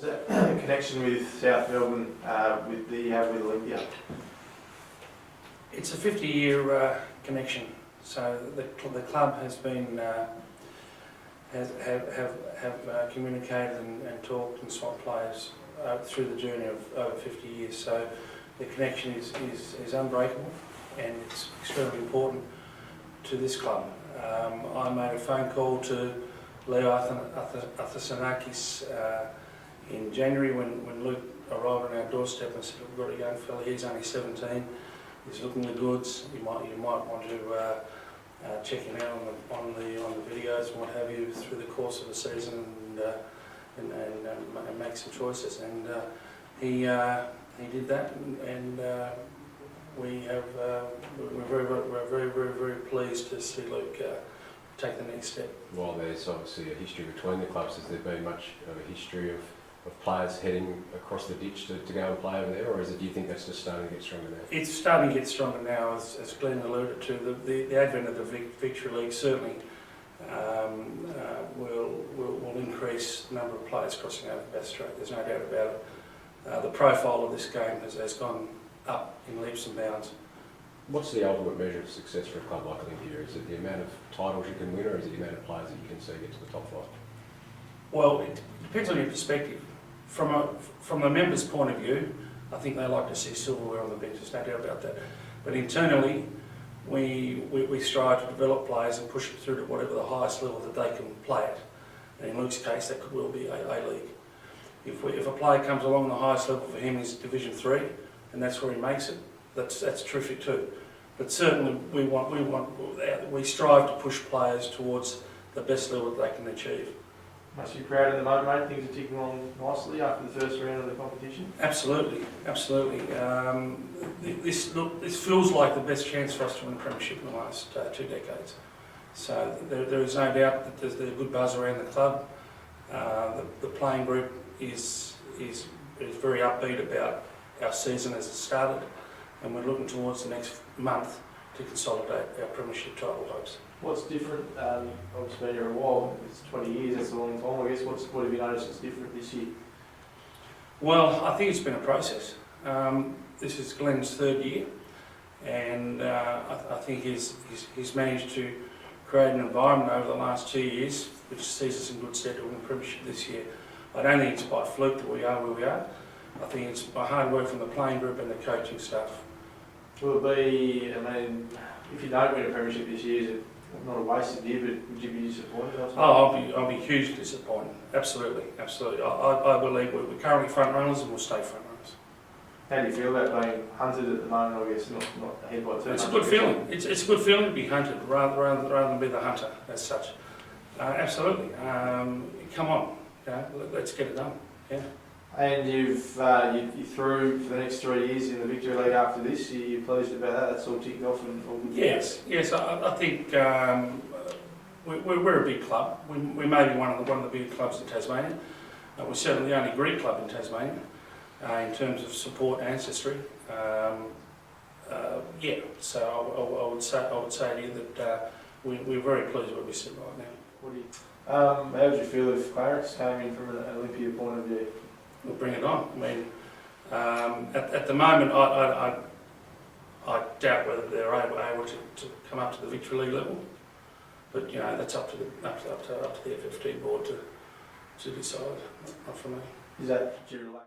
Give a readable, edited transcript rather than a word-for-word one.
that connection with South Melbourne that you have with Olympia? It's a 50-year connection. So the club has been have communicated and talked and swapped players through the journey of over 50 years. So the connection is unbreakable, and it's extremely important to this club. I made a phone call to Leo Athasanakis in January when Luke arrived on our doorstep and said, "We've got a young fella. He's only 17. He's looking the goods. You might want to check him out on the videos and what have you through the course of the season and make some choices." And he did that, and we're very pleased to see Luke take the next step. While there's obviously a history between the clubs, has there been much of a history of players heading across the ditch to go and play over there, or do you think that's just starting to get stronger now? It's starting to get stronger now, as Glenn alluded to. The advent of the Victory League certainly will increase the number of players crossing over the Bass Strait. There's no doubt about it. The profile of this game has gone up in leaps and bounds. What's the ultimate measure of success for a club like Olympia? Is it the amount of titles you can win, or is it the amount of players that you can see get to the top flight? Well, it depends on your perspective. From the members' point of view, I think they like to see silverware on the bench, there's no doubt about that. But internally, we strive to develop players and push them through to whatever the highest level that they can play at. And in Luke's case, that could well be A-League. If a player comes along the highest level for him is Division 3, and that's where he makes it, that's terrific too. But certainly we strive to push players towards the best level that they can achieve. Must be proud at the moment, mate. Things are ticking along nicely after the first round of the competition. Absolutely, absolutely. This feels like the best chance for us to win a premiership in the last 2 decades. So there is no doubt that there's a good buzz around the club. The playing group is very upbeat about our season as it started, and we're looking towards the next month to consolidate our premiership title hopes. What's different? Obviously, been here a while. It's 20 years. That's a long time, I guess. What have you noticed that's different this year? Well, I think it's been a process. This is Glenn's 3rd year, and I think he's managed to create an environment over the last 2 years which sees us in good stead to win the premiership this year. I don't think it's by fluke that we are where we are. I think it's by hard work from the playing group and the coaching staff. Will it be, if you don't win a premiership this year, is it not a wasted year, but would you be disappointed? I'll be hugely disappointed. Absolutely, absolutely. I believe we're currently front runners and we'll stay front runners. How do you feel about being hunted at the moment? I guess not ahead by 2. It's a good feeling. It's a good feeling to be hunted rather than be the hunter as such. Absolutely. Come on, let's get it done. Yeah. And you're through for the next 3 years in the Victory League after this. You're pleased about that? That's all ticked off and all good? Yes. I think we're a big club. We may be one of the bigger clubs in Tasmania. We're certainly the only Greek club in Tasmania in terms of support and ancestry. So I would say to you that we're very pleased where we sit right now. How would you feel if Clarence came in from an Olympia point of view? We'll bring it on. At the moment, I doubt whether they're able to come up to the Victory League level, but that's up to the FFT board to decide. Not for me. Is that due to